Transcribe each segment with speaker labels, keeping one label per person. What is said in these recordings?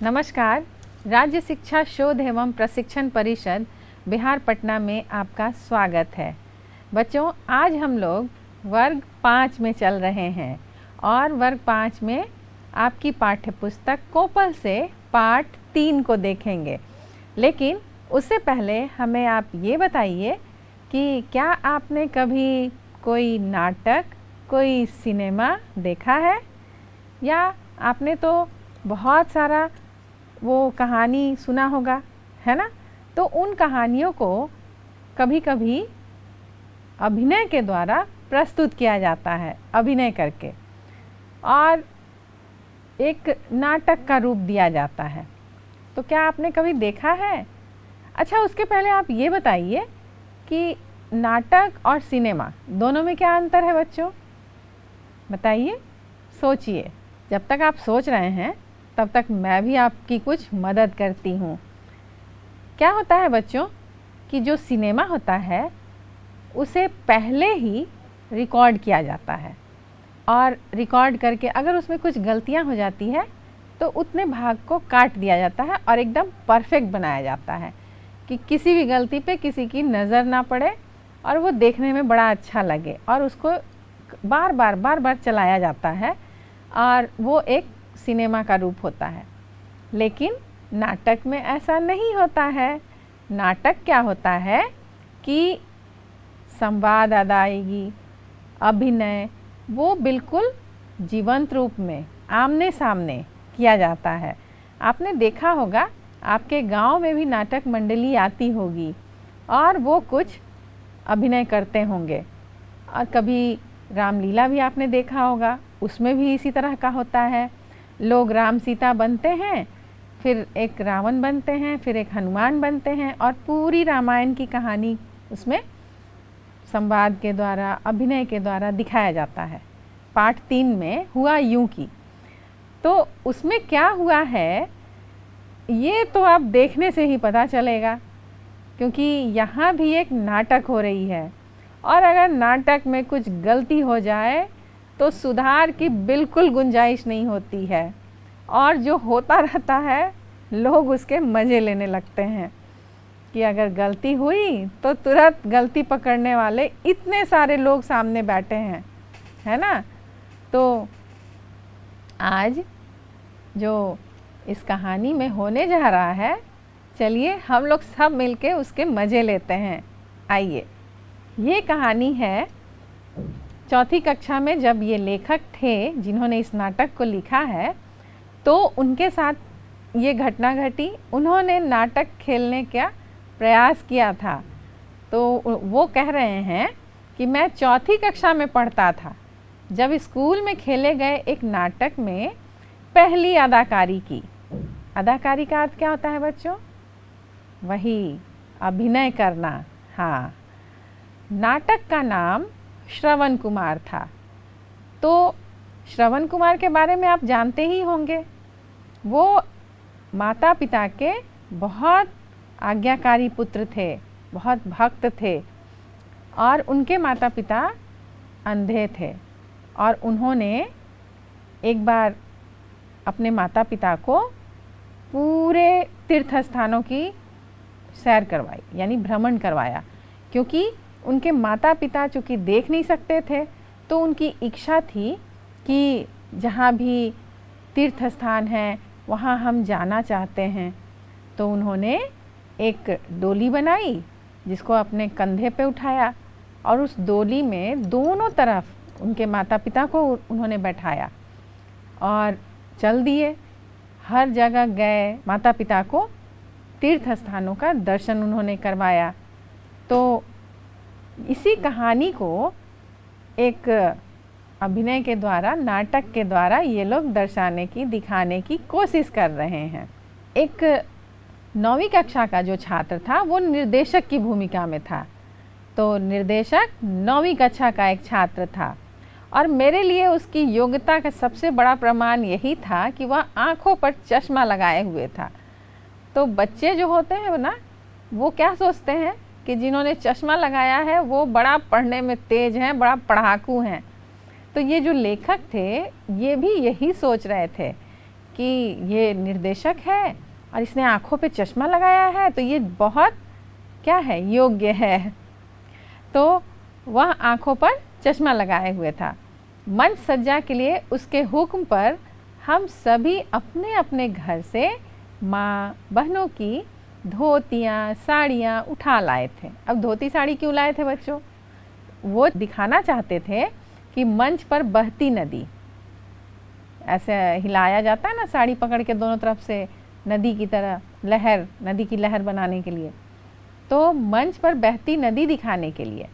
Speaker 1: नमस्कार। राज्य शिक्षा शोध एवं प्रशिक्षण परिषद बिहार पटना में आपका स्वागत है। बच्चों, आज हम लोग वर्ग 5 में चल रहे हैं और वर्ग 5 में आपकी पाठ्यपुस्तक कोपल से पाठ 3 को देखेंगे। लेकिन उससे पहले हमें आप ये बताइए कि क्या आपने कभी कोई नाटक, कोई सिनेमा देखा है, या आपने तो बहुत सारा वो कहानी सुना होगा, है ना? तो उन कहानियों को कभी कभी अभिनय के द्वारा प्रस्तुत किया जाता है, अभिनय करके, और एक नाटक का रूप दिया जाता है। तो क्या आपने कभी देखा है? अच्छा, उसके पहले आप ये बताइए कि नाटक और सिनेमा दोनों में क्या अंतर है बच्चों? बताइए, सोचिए। जब तक आप सोच रहे हैं तब तक मैं भी आपकी कुछ मदद करती हूँ। क्या होता है बच्चों कि जो सिनेमा होता है उसे पहले ही रिकॉर्ड किया जाता है, और रिकॉर्ड करके अगर उसमें कुछ गलतियाँ हो जाती है तो उतने भाग को काट दिया जाता है और एकदम परफेक्ट बनाया जाता है कि किसी भी गलती पे किसी की नज़र ना पड़े और वो देखने में बड़ा अच्छा लगे, और उसको बार बार चलाया जाता है, और वो एक सिनेमा का रूप होता है। लेकिन नाटक में ऐसा नहीं होता है। नाटक क्या होता है कि संवाद अदायगी, अभिनय, वो बिल्कुल जीवंत रूप में आमने सामने किया जाता है। आपने देखा होगा, आपके गांव में भी नाटक मंडली आती होगी और वो कुछ अभिनय करते होंगे। और कभी रामलीला भी आपने देखा होगा, उसमें भी इसी तरह का होता है। लोग राम सीता बनते हैं, फिर एक रावण बनते हैं, फिर एक हनुमान बनते हैं, और पूरी रामायण की कहानी उसमें संवाद के द्वारा, अभिनय के द्वारा दिखाया जाता है। पाठ 3 में हुआ यूं की, तो उसमें क्या हुआ है ये तो आप देखने से ही पता चलेगा, क्योंकि यहाँ भी एक नाटक हो रही है, और अगर नाटक में कुछ गलती हो जाए तो सुधार की बिल्कुल गुंजाइश नहीं होती है, और जो होता रहता है लोग उसके मज़े लेने लगते हैं कि अगर गलती हुई तो तुरंत गलती पकड़ने वाले इतने सारे लोग सामने बैठे हैं, है ना? तो आज जो इस कहानी में होने जा रहा है, चलिए हम लोग सब मिलके उसके मज़े लेते हैं। आइए, ये कहानी है चौथी कक्षा में जब ये लेखक थे जिन्होंने इस नाटक को लिखा है, तो उनके साथ ये घटना घटी। उन्होंने नाटक खेलने का प्रयास किया था। तो वो कह रहे हैं कि मैं चौथी कक्षा में पढ़ता था जब स्कूल में खेले गए एक नाटक में पहली अदाकारी की। अदाकारी का अर्थ क्या होता है बच्चों? वही, अभिनय करना। हाँ, नाटक का नाम श्रवण कुमार था। तो श्रवण कुमार के बारे में आप जानते ही होंगे। वो माता पिता के बहुत आज्ञाकारी पुत्र थे, बहुत भक्त थे, और उनके माता पिता अंधे थे, और उन्होंने एक बार अपने माता पिता को पूरे तीर्थ स्थानों की सैर करवाई, यानी भ्रमण करवाया, क्योंकि उनके माता पिता चूँकि देख नहीं सकते थे, तो उनकी इच्छा थी कि जहाँ भी तीर्थ स्थान है वहाँ हम जाना चाहते हैं। तो उन्होंने एक डोली बनाई जिसको अपने कंधे पे उठाया, और उस डोली में दोनों तरफ उनके माता पिता को उन्होंने बैठाया और चल दिए। हर जगह गए, माता पिता को तीर्थ स्थानों का दर्शन उन्होंने करवाया। तो इसी कहानी को एक अभिनय के द्वारा, नाटक के द्वारा ये लोग दर्शाने की, दिखाने की कोशिश कर रहे हैं। एक 9वीं कक्षा का जो छात्र था वो निर्देशक की भूमिका में था। तो निर्देशक 9वीं कक्षा का एक छात्र था, और मेरे लिए उसकी योग्यता का सबसे बड़ा प्रमाण यही था कि वह आँखों पर चश्मा लगाए हुए था। तो बच्चे जो होते हैं ना, वो क्या सोचते हैं कि जिन्होंने चश्मा लगाया है वो बड़ा पढ़ने में तेज हैं, बड़ा पढ़ाकू हैं। तो ये जो लेखक थे ये भी यही सोच रहे थे कि ये निर्देशक है और इसने आँखों पे चश्मा लगाया है तो ये बहुत क्या है, योग्य है। तो वह आँखों पर चश्मा लगाए हुए था। मंच सज्जा के लिए उसके हुक्म पर हम सभी अपने अपने घर से माँ बहनों की धोतियाँ साड़ियाँ उठा लाए थे। अब धोती साड़ी क्यों लाए थे बच्चों? वो दिखाना चाहते थे कि मंच पर बहती नदी, ऐसे हिलाया जाता है ना साड़ी पकड़ के दोनों तरफ से, नदी की तरह लहर, नदी की लहर बनाने के लिए। तो मंच पर बहती नदी दिखाने के लिए।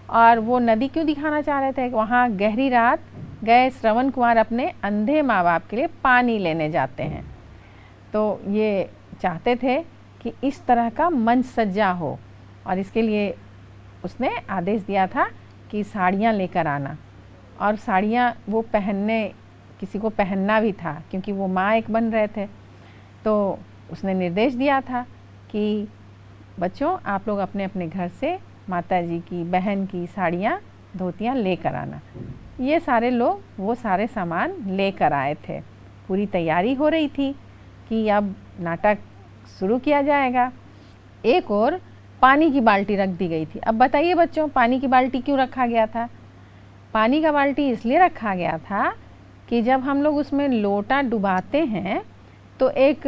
Speaker 1: और वो नदी क्यों दिखाना चाह रहे थे? वहाँ गहरी रात गए श्रवण कुमार अपने अंधे माँ बाप के लिए पानी लेने जाते हैं। तो ये चाहते थे कि इस तरह का मंच सज्जा हो और इसके लिए उसने आदेश दिया था कि साड़ियाँ लेकर आना। और साड़ियाँ वो पहनने, किसी को पहनना भी था क्योंकि वो माँ एक बन रहे थे। तो उसने निर्देश दिया था कि बच्चों आप लोग अपने अपने घर से माता जी की, बहन की साड़ियाँ धोतियाँ लेकर आना। ये सारे लोग वो सारे सामान लेकर आए थे। पूरी तैयारी हो रही थी कि अब नाटक शुरू किया जाएगा। एक और पानी की बाल्टी रख दी गई थी। अब बताइए बच्चों, पानी की बाल्टी क्यों रखा गया था? पानी का बाल्टी इसलिए रखा गया था कि जब हम लोग उसमें लोटा डुबाते हैं तो एक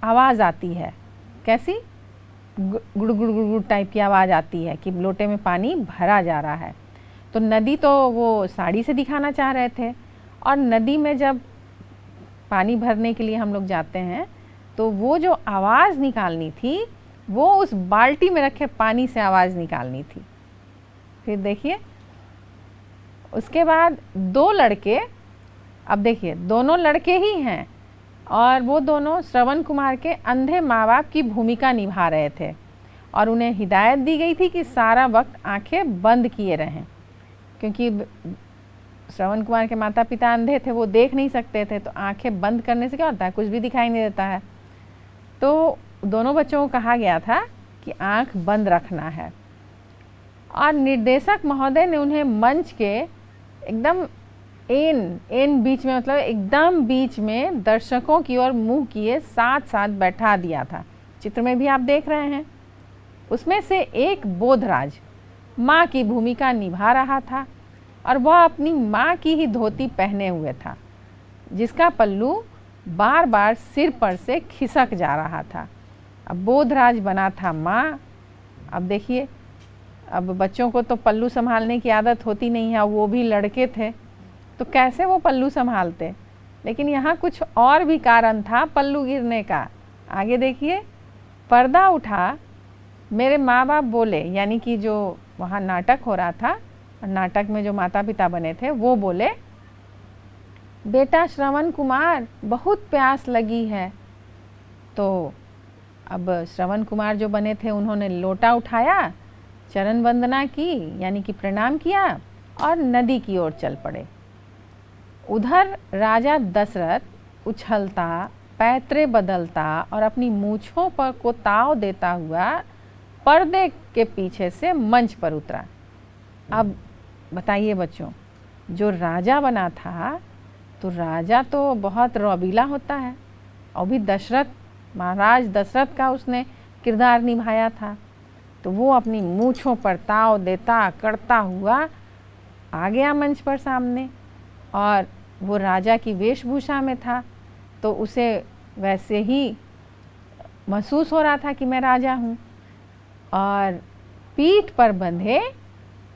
Speaker 1: आवाज़ आती है। कैसी? गुड़ गुड़ गुड़ गुड़ टाइप की आवाज़ आती है कि लोटे में पानी भरा जा रहा है। तो नदी तो वो साड़ी से दिखाना चाह रहे थे, और नदी में जब पानी भरने के लिए हम लोग जाते हैं तो वो जो आवाज़ निकालनी थी वो उस बाल्टी में रखे पानी से आवाज़ निकालनी थी। फिर देखिए उसके बाद दो लड़के, अब देखिए दोनों लड़के ही हैं और वो दोनों श्रवण कुमार के अंधे माँ बाप की भूमिका निभा रहे थे और उन्हें हिदायत दी गई थी कि सारा वक्त आंखें बंद किए रहें, क्योंकि श्रवण कुमार के माता पिता अंधे थे, वो देख नहीं सकते थे। तो आंखें बंद करने से क्या होता है, कुछ भी दिखाई नहीं देता है। तो दोनों बच्चों को कहा गया था कि आंख बंद रखना है। और निर्देशक महोदय ने उन्हें मंच के एकदम एन बीच में, मतलब एकदम बीच में दर्शकों की ओर मुंह किए साथ साथ बैठा दिया था। चित्र में भी आप देख रहे हैं। उसमें से एक बोधराज माँ की भूमिका निभा रहा था और वह अपनी माँ की ही धोती पहने हुए था, जिसका पल्लू बार बार सिर पर से खिसक जा रहा था। अब बोधराज बना था माँ। अब देखिए, अब बच्चों को तो पल्लू संभालने की आदत होती नहीं है, वो भी लड़के थे तो कैसे वो पल्लू संभालते। लेकिन यहाँ कुछ और भी कारण था पल्लू गिरने का। आगे देखिए, पर्दा उठा, मेरे माँ बाप बोले, यानी कि जो वहाँ नाटक हो रहा था और नाटक में जो माता पिता बने थे वो बोले, बेटा श्रवण कुमार बहुत प्यास लगी है। तो अब श्रवण कुमार जो बने थे उन्होंने लोटा उठाया, चरण वंदना की यानी कि प्रणाम किया और नदी की ओर चल पड़े। उधर राजा दशरथ उछलता, पैतरे बदलता और अपनी मूँछों पर को ताव देता हुआ पर्दे के पीछे से मंच पर उतरा। अब बताइए बच्चों, जो राजा बना था तो राजा तो बहुत रौबीला होता है, और भी दशरथ, महाराज दशरथ का उसने किरदार निभाया था। तो वो अपनी मूँछों पर ताव देता करता हुआ आ गया मंच पर सामने, और वो राजा की वेशभूषा में था तो उसे वैसे ही महसूस हो रहा था कि मैं राजा हूँ। और पीठ पर बंधे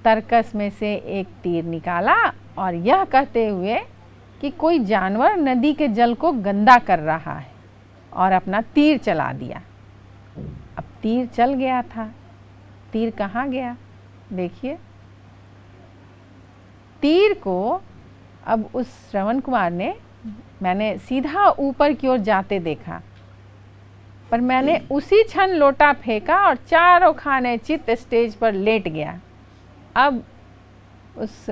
Speaker 1: तरकस में से एक तीर निकाला और यह कहते हुए कि कोई जानवर नदी के जल को गंदा कर रहा है, और अपना तीर चला दिया। अब तीर चल गया था। तीर कहाँ गया? देखिए, तीर को अब उस श्रवण कुमार ने, मैंने सीधा ऊपर की ओर जाते देखा, पर मैंने उसी क्षण लोटा फेंका और चारों खाने चित स्टेज पर लेट गया। अब उस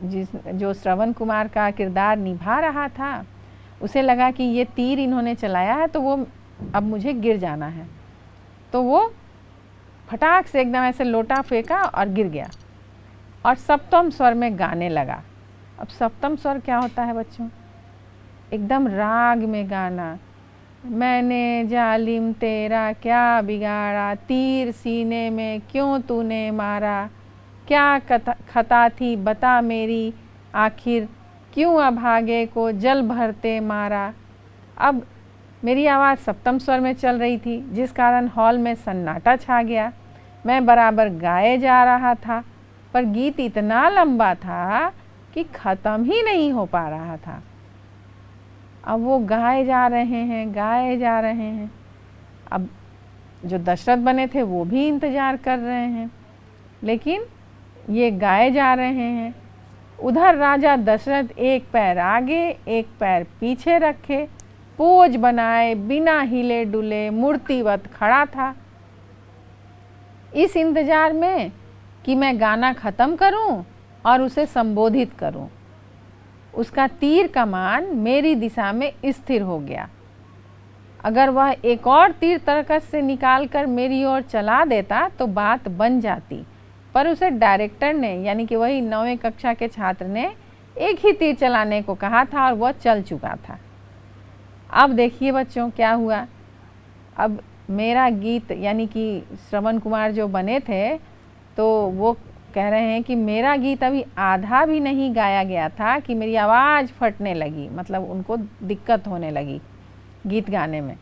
Speaker 1: जो श्रवण कुमार का किरदार निभा रहा था उसे लगा कि ये तीर इन्होंने चलाया है तो वो अब मुझे गिर जाना है। तो वो फटाक से एकदम ऐसे लोटा फेंका और गिर गया और सप्तम स्वर में गाने लगा। अब सप्तम स्वर क्या होता है बच्चों? एकदम राग में गाना। मैंने जालिम तेरा क्या बिगाड़ा, तीर सीने में क्यों तूने मारा, क्या खता थी बता मेरी, आखिर क्यों अभागे को जल भरते मारा। अब मेरी आवाज़ सप्तम स्वर में चल रही थी, जिस कारण हॉल में सन्नाटा छा गया। मैं बराबर गाए जा रहा था, पर गीत इतना लंबा था कि ख़त्म ही नहीं हो पा रहा था। अब वो गाए जा रहे हैं, गाए जा रहे हैं। अब जो दशरथ बने थे वो भी इंतज़ार कर रहे हैं, लेकिन ये गाए जा रहे हैं। उधर राजा दशरथ एक पैर आगे एक पैर पीछे रखे, पोज बनाए, बिना हिले डुले मूर्तिवत खड़ा था, इस इंतज़ार में कि मैं गाना ख़त्म करूं और उसे संबोधित करूं। उसका तीर कमान मेरी दिशा में स्थिर हो गया। अगर वह एक और तीर तरकस से निकालकर मेरी ओर चला देता तो बात बन जाती, पर उसे डायरेक्टर ने, यानी कि वही 9वीं कक्षा के छात्र ने, एक ही तीर चलाने को कहा था और वह चल चुका था। अब देखिए बच्चों क्या हुआ। अब मेरा गीत, यानी कि श्रवण कुमार जो बने थे, तो वो कह रहे हैं कि मेरा गीत अभी आधा भी नहीं गाया गया था कि मेरी आवाज़ फटने लगी, मतलब उनको दिक्कत होने लगी गीत गाने में।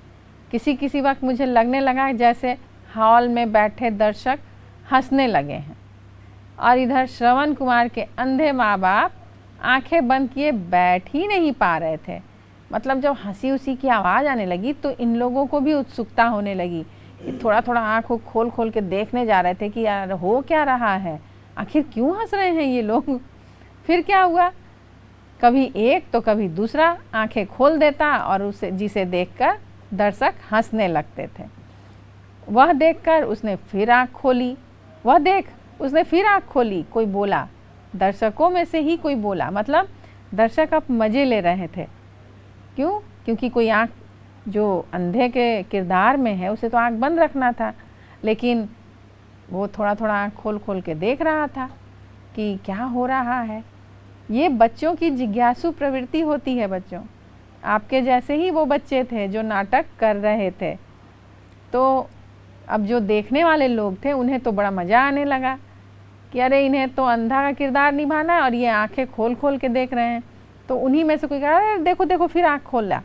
Speaker 1: किसी वक्त मुझे लगने लगा जैसे हॉल में बैठे दर्शक हंसने लगे हैं, और इधर श्रवण कुमार के अंधे माँ बाप आंखें बंद किए बैठ ही नहीं पा रहे थे। मतलब जब हंसी उसी की आवाज़ आने लगी तो इन लोगों को भी उत्सुकता होने लगी, थोड़ा थोड़ा आँख खोल खोल के देखने जा रहे थे कि यार हो क्या रहा है, आखिर क्यों हंस रहे हैं ये लोग। फिर क्या हुआ, कभी एक तो कभी दूसरा आंखें खोल देता और उसे, जिसे देखकर दर्शक हंसने लगते थे। वह देखकर उसने फिर आँख खोली, वह देख उसने फिर आँख खोली। कोई बोला, दर्शकों में से ही कोई बोला, मतलब दर्शक अब मज़े ले रहे थे। क्यों? क्योंकि कोई आँख जो अंधे के किरदार में है उसे तो आँख बंद रखना था, लेकिन वो थोड़ा थोड़ा आँख खोल खोल के देख रहा था कि क्या हो रहा है। ये बच्चों की जिज्ञासु प्रवृत्ति होती है। बच्चों, आपके जैसे ही वो बच्चे थे जो नाटक कर रहे थे। तो अब जो देखने वाले लोग थे उन्हें तो बड़ा मज़ा आने लगा कि अरे इन्हें तो अंधा का किरदार निभाना है और ये आंखें खोल खोल के देख रहे हैं। तो उन्हीं में से कोई कहा, अरे देखो देखो फिर आँख खोला,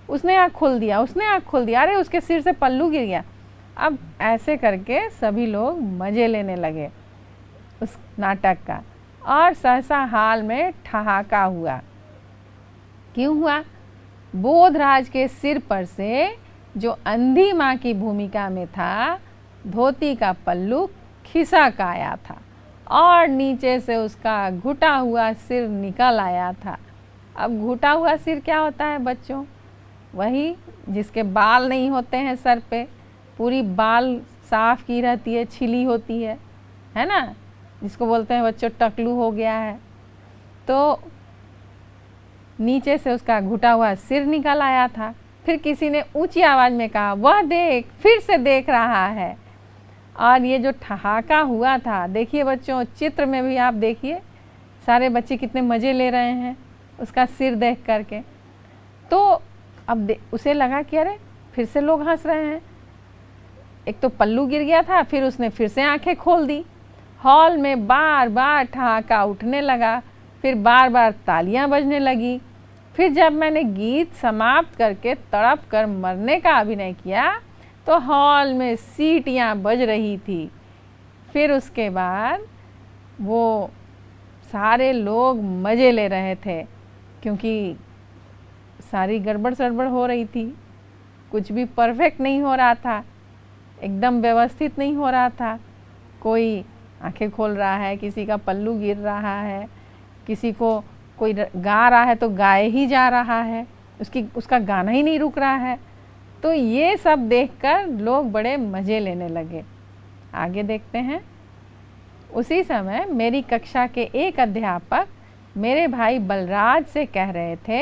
Speaker 1: उसने आँख खोल दिया, उसने आँख खोल दिया, अरे उसके सिर से पल्लू गिर गया। अब ऐसे करके सभी लोग मज़े लेने लगे उस नाटक का, और सहसा हाल में ठहाका हुआ। क्यों हुआ? बोधराज के सिर पर से जो अंधी माँ की भूमिका में था, धोती का पल्लू खिसक आया था और नीचे से उसका घुटा हुआ सिर निकल आया था। अब घुटा हुआ सिर क्या होता है बच्चों? वही जिसके बाल नहीं होते हैं सर पे, पूरी बाल साफ की रहती है, छिली होती है ना, जिसको बोलते हैं बच्चों टकलू हो गया है। तो नीचे से उसका घुटा हुआ सिर निकल आया था। फिर किसी ने ऊंची आवाज़ में कहा, वह देख, फिर से देख रहा है। और ये जो ठहाका हुआ था, देखिए बच्चों, चित्र में भी आप देखिए सारे बच्चे कितने मज़े ले रहे हैं उसका सिर देख करके। तो अब उसे लगा कि अरे फिर से लोग हंस रहे हैं। एक तो पल्लू गिर गया था, फिर उसने फिर से आंखें खोल दी। हॉल में बार बार ठहाका उठने लगा, फिर बार बार तालियां बजने लगी। फिर जब मैंने गीत समाप्त करके तड़प कर मरने का अभिनय किया तो हॉल में सीटियां बज रही थी। फिर उसके बाद वो सारे लोग मज़े ले रहे थे, क्योंकि सारी गड़बड़ सड़बड़ हो रही थी, कुछ भी परफेक्ट नहीं हो रहा था, एकदम व्यवस्थित नहीं हो रहा था। कोई आंखें खोल रहा है, किसी का पल्लू गिर रहा है, किसी को कोई गा रहा है तो गाए ही जा रहा है, उसका गाना ही नहीं रुक रहा है। तो ये सब देखकर लोग बड़े मज़े लेने लगे। आगे देखते हैं। उसी समय मेरी कक्षा के एक अध्यापक मेरे भाई बलराज से कह रहे थे,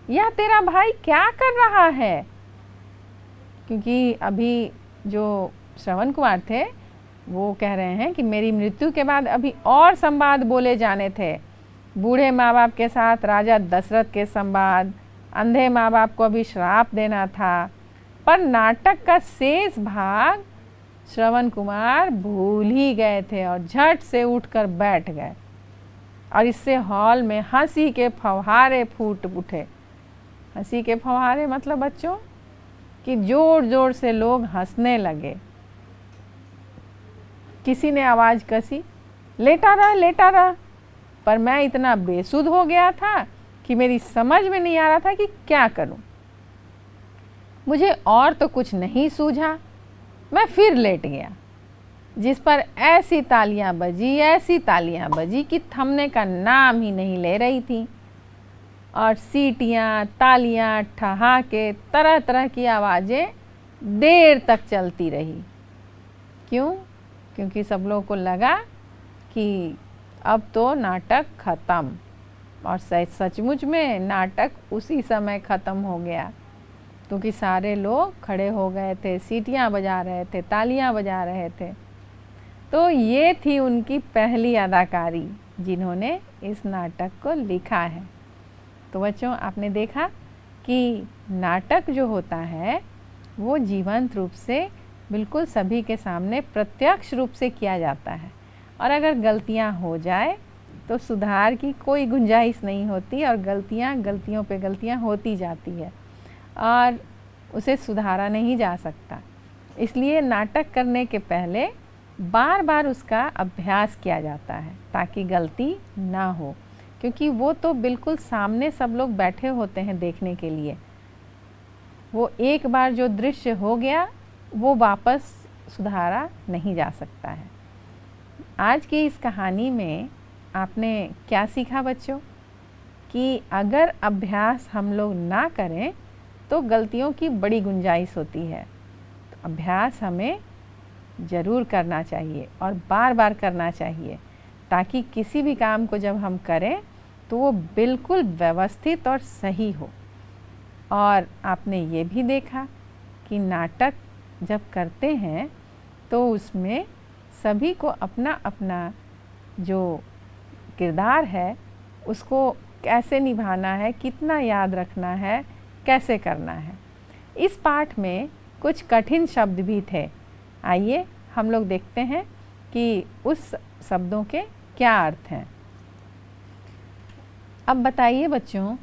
Speaker 1: यह तेरा भाई क्या कर रहा है? क्योंकि अभी जो श्रवण कुमार थे वो कह रहे हैं कि मेरी मृत्यु के बाद अभी और संवाद बोले जाने थे। बूढ़े माँ बाप के साथ राजा दशरथ के संवाद, अंधे माँ बाप को अभी श्राप देना था, पर नाटक का शेष भाग श्रवण कुमार भूल ही गए थे और झट से उठकर बैठ गए और इससे हॉल में हंसी के फव्वारे फूट उठे। हंसी के फव्वारे मतलब बच्चों कि जोर जोर से लोग हंसने लगे। किसी ने आवाज़ कसी, लेटा रहा लेटा रहा, पर मैं इतना बेसुध हो गया था कि मेरी समझ में नहीं आ रहा था कि क्या करूं। मुझे और तो कुछ नहीं सूझा, मैं फिर लेट गया, जिस पर ऐसी तालियां बजी कि थमने का नाम ही नहीं ले रही थी और सीटियां, तालियां, ठहाके, तरह तरह की आवाज़ें देर तक चलती रही। क्यों? क्योंकि सब लोगों को लगा कि अब तो नाटक ख़त्म, और सचमुच में नाटक उसी समय ख़त्म हो गया, क्योंकि सारे लोग खड़े हो गए थे, सीटियां बजा रहे थे, तालियां बजा रहे थे। तो ये थी उनकी पहली अदाकारी जिन्होंने इस नाटक को लिखा है। तो बच्चों, आपने देखा कि नाटक जो होता है वो जीवंत रूप से बिल्कुल सभी के सामने प्रत्यक्ष रूप से किया जाता है, और अगर गलतियां हो जाए तो सुधार की कोई गुंजाइश नहीं होती और गलतियों पे गलतियां होती जाती है और उसे सुधारा नहीं जा सकता। इसलिए नाटक करने के पहले बार बार उसका अभ्यास किया जाता है ताकि गलती ना हो, क्योंकि वो तो बिल्कुल सामने सब लोग बैठे होते हैं देखने के लिए। वो एक बार जो दृश्य हो गया वो वापस सुधारा नहीं जा सकता है। आज की इस कहानी में आपने क्या सीखा बच्चों? कि अगर अभ्यास हम लोग ना करें तो गलतियों की बड़ी गुंजाइश होती है। तो अभ्यास हमें ज़रूर करना चाहिए और बार बार करना चाहिए, ताकि किसी भी काम को जब हम करें तो वो बिल्कुल व्यवस्थित और सही हो। और आपने ये भी देखा कि नाटक जब करते हैं तो उसमें सभी को अपना अपना जो किरदार है उसको कैसे निभाना है, कितना याद रखना है, कैसे करना है। इस पाठ में कुछ कठिन शब्द भी थे। आइए हम लोग देखते हैं कि उस शब्दों के क्या अर्थ हैं। अब बताइए बच्चों,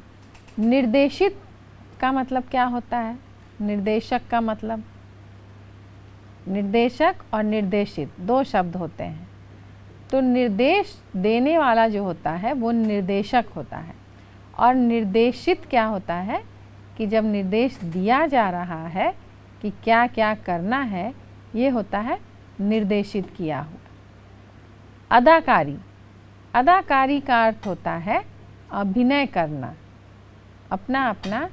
Speaker 1: निर्देशित का मतलब क्या होता है? निर्देशक का मतलब, निर्देशक और निर्देशित दो शब्द होते हैं। तो निर्देश देने वाला जो होता है वो निर्देशक होता है, और निर्देशित क्या होता है कि जब निर्देश दिया जा रहा है कि क्या क्या करना है, ये होता है निर्देशित किया हुआ। अदाकारी, अदाकारी का अर्थ होता है अभिनय करना, अपना अपना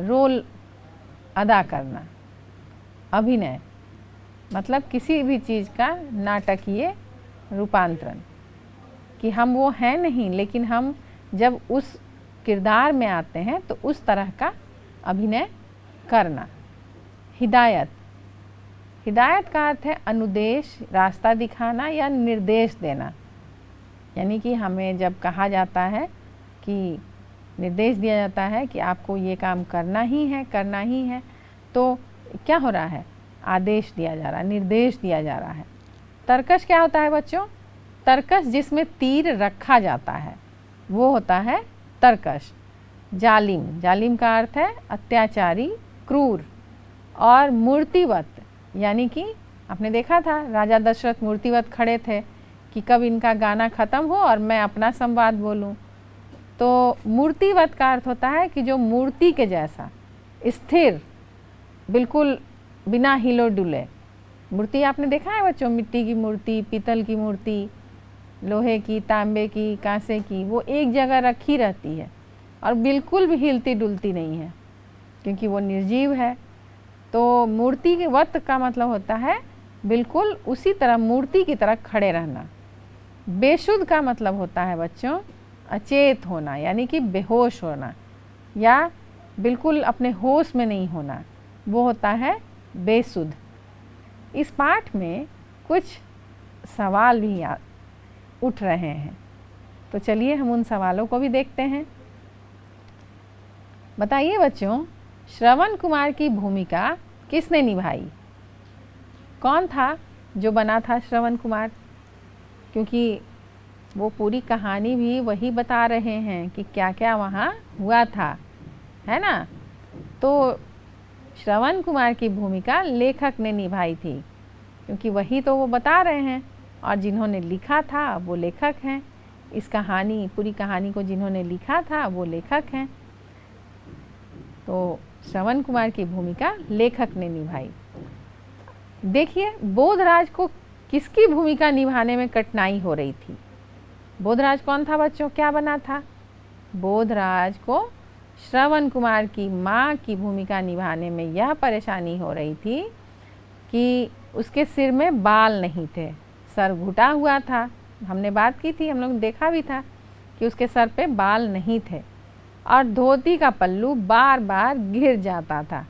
Speaker 1: रोल अदा करना। अभिनय मतलब किसी भी चीज़ का नाटकीय रूपांतरण, कि हम वो हैं नहीं, लेकिन हम जब उस किरदार में आते हैं तो उस तरह का अभिनय करना। हिदायत, हिदायत का अर्थ है अनुदेश, रास्ता दिखाना या निर्देश देना। यानी कि हमें जब कहा जाता है कि निर्देश दिया जाता है कि आपको ये काम करना ही है, तो क्या हो रहा है? आदेश दिया जा रहा है, निर्देश दिया जा रहा है। तर्कश क्या होता है बच्चों? तर्कश जिसमें तीर रखा जाता है वो होता है तर्कश। जालिम, जालिम का अर्थ है अत्याचारी, क्रूर। और मूर्तिवत, यानी कि आपने देखा था राजा दशरथ मूर्तिवत खड़े थे कि कब इनका गाना ख़त्म हो और मैं अपना संवाद बोलूं। तो मूर्तिवत का अर्थ होता है कि जो मूर्ति के जैसा स्थिर, बिल्कुल बिना हिलो डुले। मूर्ति आपने देखा है बच्चों, मिट्टी की मूर्ति, पीतल की मूर्ति, लोहे की, तांबे की, कांसे की, वो एक जगह रखी रहती है और बिल्कुल भी हिलती डुलती नहीं है क्योंकि वो निर्जीव है। तो मूर्ति के वत का मतलब होता है बिल्कुल उसी तरह मूर्ति की तरह खड़े रहना। बेशुद्ध का मतलब होता है बच्चों अचेत होना, यानी कि बेहोश होना या बिल्कुल अपने होश में नहीं होना, वो होता है बेसुध। इस पाठ में कुछ सवाल भी उठ रहे हैं, तो चलिए हम उन सवालों को भी देखते हैं। बताइए बच्चों, श्रवण कुमार की भूमिका किसने निभाई? कौन था जो बना था श्रवण कुमार? क्योंकि वो पूरी कहानी भी वही बता रहे हैं कि क्या क्या वहाँ हुआ था, है ना? तो श्रवण कुमार की भूमिका लेखक ने निभाई थी, क्योंकि वही तो वो बता रहे हैं, और जिन्होंने लिखा था वो लेखक हैं। इस कहानी, पूरी कहानी को जिन्होंने लिखा था वो लेखक हैं। तो श्रवण कुमार की भूमिका लेखक ने निभाई। देखिए, बोधराज को किसकी भूमिका निभाने में कठिनाई हो रही थी? बोधराज कौन था बच्चों? क्या बना था? बोधराज को श्रवण कुमार की माँ की भूमिका निभाने में यह परेशानी हो रही थी कि उसके सिर में बाल नहीं थे, सर घुटा हुआ था। हमने बात की थी, हम लोग देखा भी था कि उसके सर पे बाल नहीं थे, और धोती का पल्लू बार बार गिर जाता था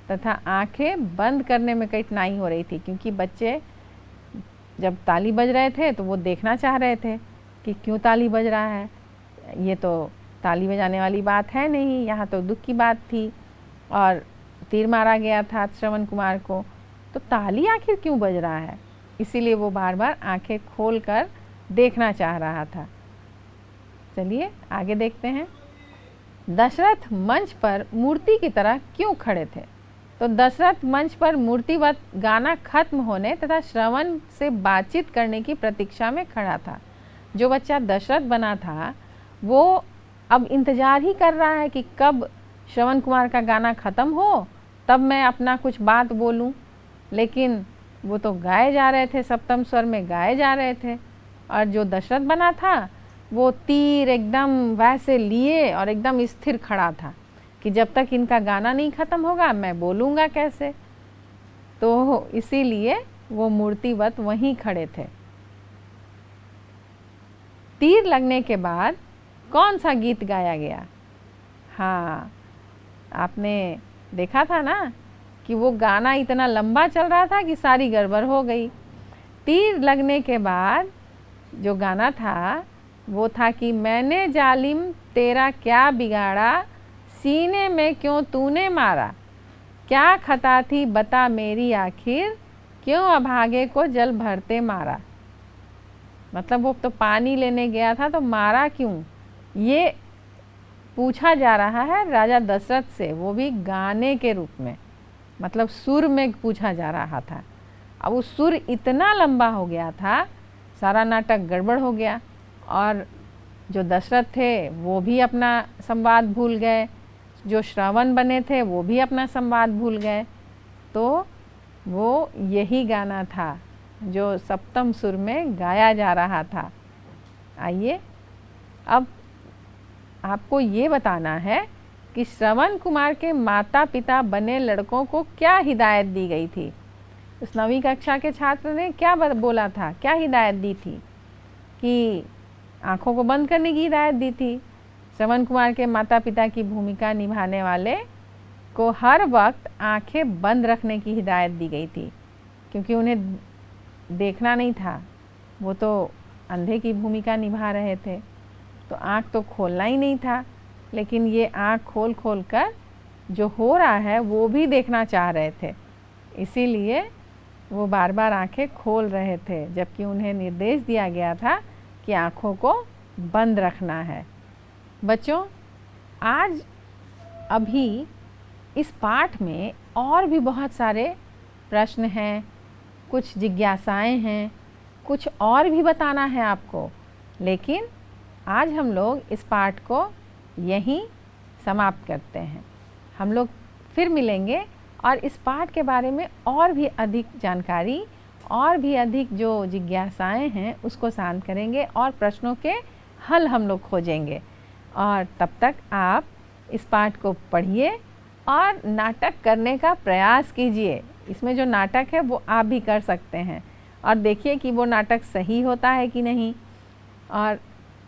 Speaker 1: तथा आंखें बंद करने में कठिनाई हो रही थी, क्योंकि बच्चे जब ताली बज रहे थे तो वो देखना चाह रहे थे कि क्यों ताली बज रहा है, ये तो ताली बजाने वाली बात है नहीं, यहाँ तो दुख की बात थी और तीर मारा गया था श्रवण कुमार को, तो ताली आखिर क्यों बज रहा है? इसीलिए वो बार बार आंखें खोल कर देखना चाह रहा था। चलिए आगे देखते हैं। दशरथ मंच पर मूर्ति की तरह क्यों खड़े थे? तो दशरथ मंच पर मूर्तिवत गाना खत्म होने तथा श्रवण से बातचीत करने की प्रतीक्षा में खड़ा था। जो बच्चा दशरथ बना था वो अब इंतज़ार ही कर रहा है कि कब श्रवण कुमार का गाना ख़त्म हो, तब मैं अपना कुछ बात बोलूं। लेकिन वो तो गाए जा रहे थे, सप्तम स्वर में गाए जा रहे थे, और जो दशरथ बना था वो तीर एकदम वैसे लिए और एकदम स्थिर खड़ा था कि जब तक इनका गाना नहीं ख़त्म होगा मैं बोलूँगा कैसे। तो इसीलिए वो मूर्तिवत वहीं खड़े थे। तीर लगने के बाद कौन सा गीत गाया गया? हाँ, आपने देखा था ना कि वो गाना इतना लंबा चल रहा था कि सारी गड़बड़ हो गई। तीर लगने के बाद जो गाना था वो था कि मैंने जालिम तेरा क्या बिगाड़ा, सीने में क्यों तूने मारा, क्या खता थी बता मेरी आखिर, क्यों अभागे को जल भरते मारा। मतलब वो तो पानी लेने गया था तो मारा क्यों, ये पूछा जा रहा है राजा दशरथ से, वो भी गाने के रूप में, मतलब सुर में पूछा जा रहा था। अब वो सुर इतना लंबा हो गया था, सारा नाटक गड़बड़ हो गया, और जो दशरथ थे वो भी अपना संवाद भूल गए, जो श्रवण बने थे वो भी अपना संवाद भूल गए। तो वो यही गाना था जो सप्तम सुर में गाया जा रहा था। आइए अब आपको ये बताना है कि श्रवण कुमार के माता पिता बने लड़कों को क्या हिदायत दी गई थी। उस 9वीं कक्षा के छात्र ने क्या बोला था, क्या हिदायत दी थी? कि आँखों को बंद करने की हिदायत दी थी। श्रवण कुमार के माता पिता की भूमिका निभाने वाले को हर वक्त आँखें बंद रखने की हिदायत दी गई थी, क्योंकि उन्हें देखना नहीं था, वो तो अंधे की भूमिका निभा रहे थे, तो आँख तो खोलना ही नहीं था। लेकिन ये आँख खोल खोल कर जो हो रहा है वो भी देखना चाह रहे थे, इसीलिए वो बार बार आँखें खोल रहे थे, जबकि उन्हें निर्देश दिया गया था कि आँखों को बंद रखना है। बच्चों, आज अभी इस पाठ में और भी बहुत सारे प्रश्न हैं, कुछ जिज्ञासाएं हैं, कुछ और भी बताना है आपको, लेकिन आज हम लोग इस पाठ को यहीं समाप्त करते हैं। हम लोग फिर मिलेंगे और इस पाठ के बारे में और भी अधिक जानकारी और भी अधिक जो जिज्ञासाएं हैं उसको शांत करेंगे और प्रश्नों के हल हम लोग खोजेंगे। और तब तक आप इस पाठ को पढ़िए और नाटक करने का प्रयास कीजिए। इसमें जो नाटक है वो आप भी कर सकते हैं और देखिए कि वो नाटक सही होता है कि नहीं। और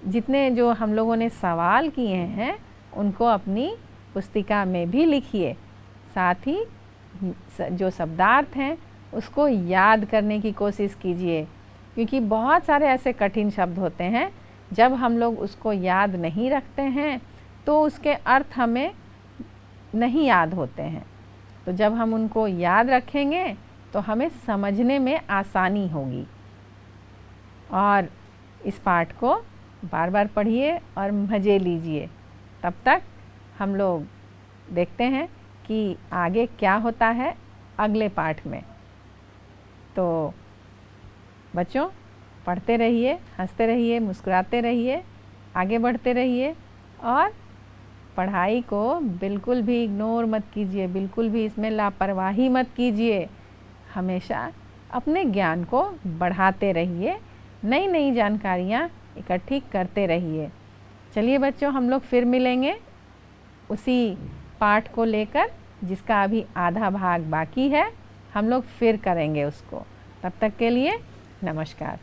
Speaker 1: जितने जो हम लोगों ने सवाल किए हैं उनको अपनी पुस्तिका में भी लिखिए। साथ ही जो शब्दार्थ हैं उसको याद करने की कोशिश कीजिए, क्योंकि बहुत सारे ऐसे कठिन शब्द होते हैं, जब हम लोग उसको याद नहीं रखते हैं तो उसके अर्थ हमें नहीं याद होते हैं। तो जब हम उनको याद रखेंगे तो हमें समझने में आसानी होगी। और इस पाठ को बार बार पढ़िए और मज़े लीजिए। तब तक हम लोग देखते हैं कि आगे क्या होता है अगले पाठ में। तो बच्चों, पढ़ते रहिए, हंसते रहिए, मुस्कुराते रहिए, आगे बढ़ते रहिए और पढ़ाई को बिल्कुल भी इग्नोर मत कीजिए, बिल्कुल भी इसमें लापरवाही मत कीजिए। हमेशा अपने ज्ञान को बढ़ाते रहिए, नई नई जानकारियाँ इकट्ठी करते रहिए। चलिए बच्चों, हम लोग फिर मिलेंगे उसी पाठ को लेकर जिसका अभी आधा भाग बाकी है। हम लोग फिर करेंगे उसको। तब तक के लिए नमस्कार।